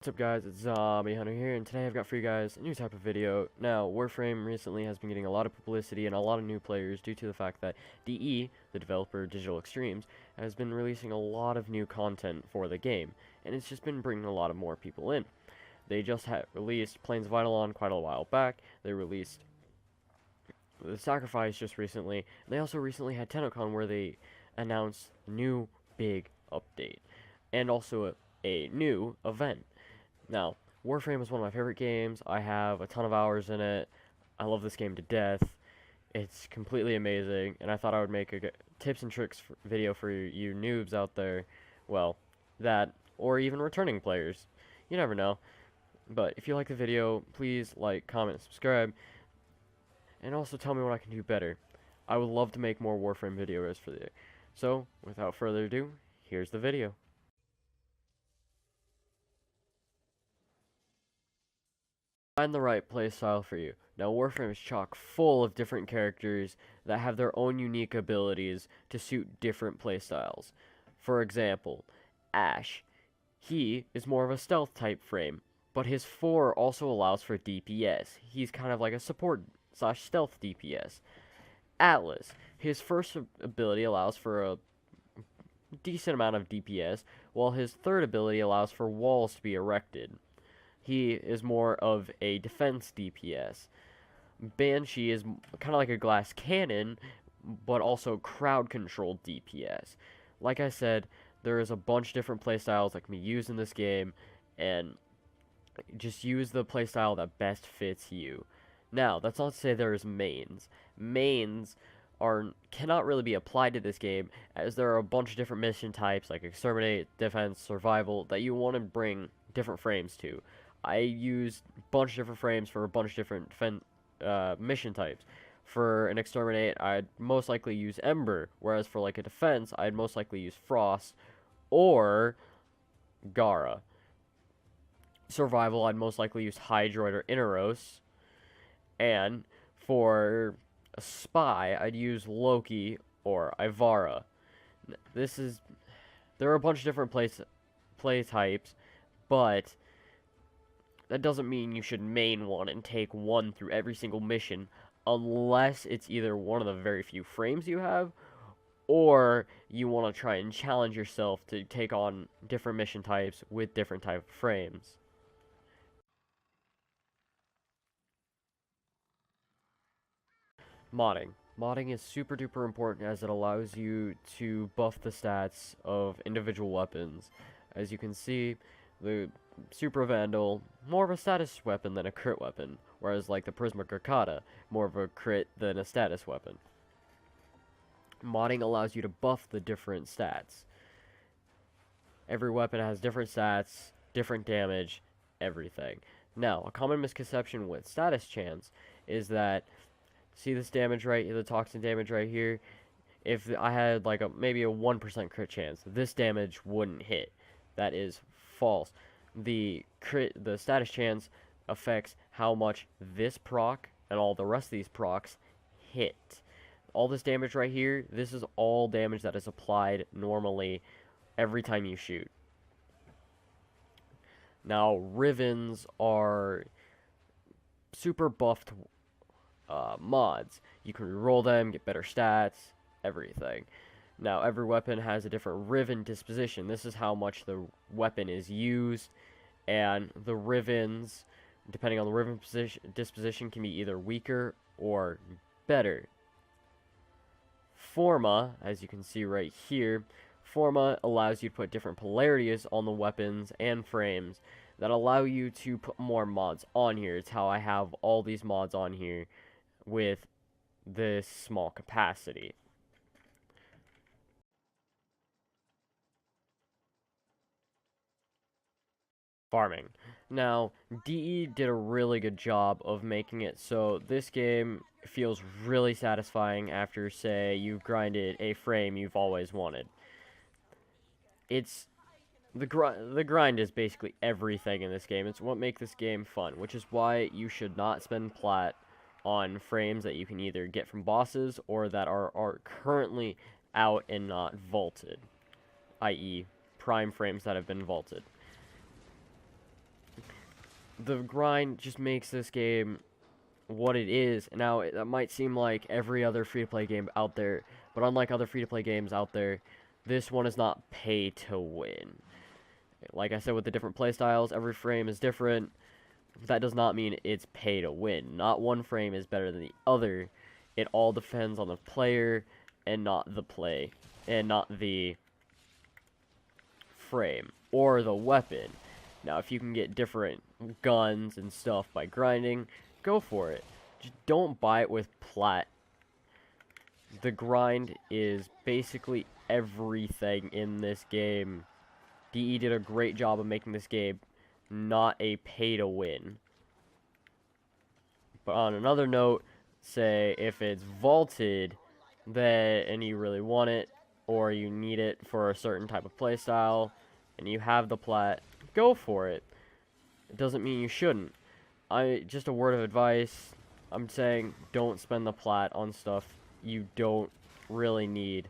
What's up guys, it's Zombie Hunter here, and today I've got for you guys a new type of video. Now, Warframe recently has been getting a lot of publicity and a lot of new players due to the fact that DE, the developer Digital Extremes, has been releasing a lot of new content for the game, and it's just been bringing a lot of more people in. They just released Plains of Eidolon quite a while back, they released The Sacrifice just recently, and they also recently had TennoCon where they announced a new big update, and also a new event. Now, Warframe is one of my favorite games. I have a ton of hours in it. I love this game to death. It's completely amazing, and I thought I would make a tips and tricks video for you noobs out there. Well, that, or even returning players. You never know. But if you like the video, please like, comment, and subscribe. And also tell me what I can do better. I would love to make more Warframe videos for you. So, without further ado, here's the video. Find the right playstyle for you. Now, Warframe is chock full of different characters that have their own unique abilities to suit different playstyles. For example, Ashe. He is more of a stealth type frame, but his 4 also allows for DPS. He's kind of like a support / stealth DPS. Atlas. His first ability allows for a decent amount of DPS, while his third ability allows for walls to be erected. He is more of a defense DPS. Banshee is kind of like a glass cannon, but also crowd controlled DPS. Like I said, there is a bunch of different playstyles that can be used in this game, and just use the playstyle that best fits you. Now, that's not to say there's mains. Mains cannot really be applied to this game, as there are a bunch of different mission types like exterminate, defense, survival that you want to bring different frames to. I used a bunch of different frames for a bunch of different mission types. For an exterminate, I'd most likely use Ember, whereas for like a defense, I'd most likely use Frost or Gara. Survival, I'd most likely use Hydroid or Inaros. And for a spy, I'd use Loki or Ivara. There are a bunch of different play types, but that doesn't mean you should main one and take one through every single mission, unless it's either one of the very few frames you have, or you want to try and challenge yourself to take on different mission types with different type of frames. Modding. Modding is super duper important as it allows you to buff the stats of individual weapons. As you can see, the Super Vandal, more of a status weapon than a crit weapon, whereas like the Prisma Gurkata, more of a crit than a status weapon. Modding allows you to buff the different stats. Every weapon has different stats, different damage, everything. Now, a common misconception with status chance is that, see this damage right here, the toxin damage right here? If I had like maybe a 1% crit chance, this damage wouldn't hit. That is false. The status chance affects how much this proc and all the rest of these procs hit. All this damage right here, this is all damage that is applied normally every time you shoot. Now, Rivens are super buffed mods. You can reroll them, get better stats, everything. Now, every weapon has a different Riven disposition. This is how much the weapon is used, and the Rivens, depending on the Riven disposition, can be either weaker or better. Forma, as you can see right here, Forma allows you to put different polarities on the weapons and frames that allow you to put more mods on here. It's how I have all these mods on here with this small capacity. Farming. Now, DE did a really good job of making it so this game feels really satisfying after, say, you've grinded a frame you've always wanted. The grind is basically everything in this game. It's what makes this game fun, which is why you should not spend plat on frames that you can either get from bosses or that are currently out and not vaulted, i.e. prime frames that have been vaulted. the grind just makes this game what it is. Now, that might seem like every other free-to-play game out there, but unlike other free-to-play games out there, this one is not pay to win. Like I said, with the different playstyles, every frame is different. That does not mean it's pay to win. Not one frame is better than the other. It all depends on the player and not the play, and not the frame or the weapon. Now, if you can get different guns and stuff by grinding, go for it. Just don't buy it with plat. The grind is basically everything in this game. DE did a great job of making this game not a pay to win. But on another note, say if it's vaulted, and you really want it, or you need it for a certain type of playstyle, and you have the plat, go for it. It doesn't mean you shouldn't. Just a word of advice, I'm saying don't spend the plat on stuff you don't really need.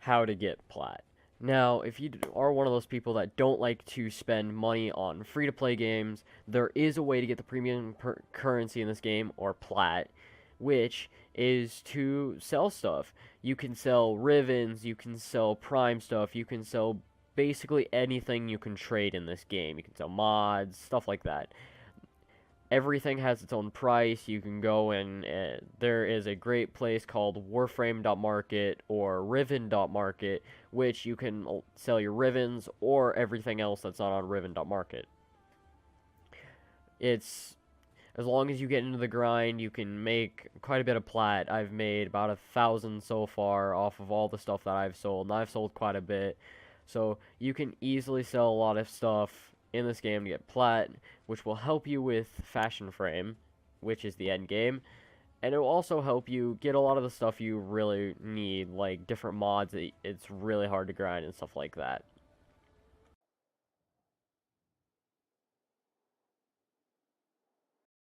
How to get plat. Now, if you are one of those people that don't like to spend money on free-to-play games, there is a way to get the premium currency in this game, or plat, which is to sell stuff. You can sell Rivens, you can sell Prime stuff, you can sell basically anything you can trade in this game. You can sell mods, stuff like that. Everything has its own price. You can go and there is a great place called Warframe.market or Riven.market, which you can sell your Rivens or everything else that's not on Riven.market. It's as long as you get into the grind, you can make quite a bit of plat. I've made about 1,000 so far off of all the stuff that I've sold, and I've sold quite a bit. So you can easily sell a lot of stuff in this game to get plat, which will help you with Fashion Frame, which is the end game, and it will also help you get a lot of the stuff you really need, like different mods that it's really hard to grind and stuff like that.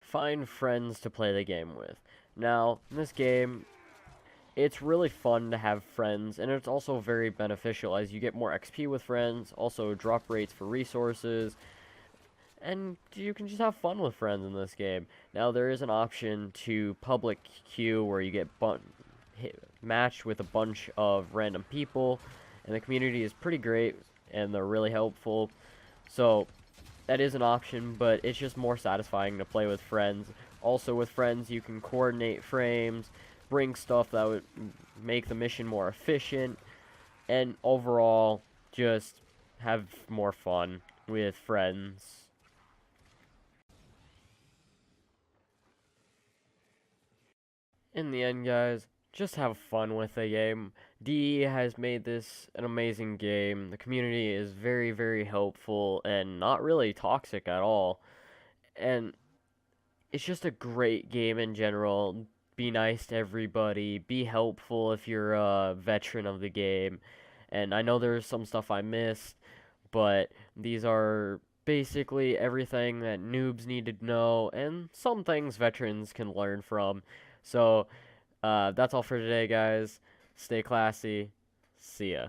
Find friends to play the game with. Now, in this game, it's really fun to have friends, and it's also very beneficial as you get more XP with friends, also drop rates for resources, and you can just have fun with friends in this game. Now, there is an option to public queue where you get matched with a bunch of random people, and the community is pretty great, and they're really helpful. So, that is an option, but it's just more satisfying to play with friends. Also, with friends, you can coordinate frames, bring stuff that would make the mission more efficient, and overall, just have more fun with friends. In the end, guys, just have fun with the game. DE has made this an amazing game. The community is very, very helpful and not really toxic at all. And it's just a great game in general. Be nice to everybody. Be helpful if you're a veteran of the game. And I know there's some stuff I missed, but these are basically everything that noobs need to know, and some things veterans can learn from. So, that's all for today, guys. Stay classy. See ya.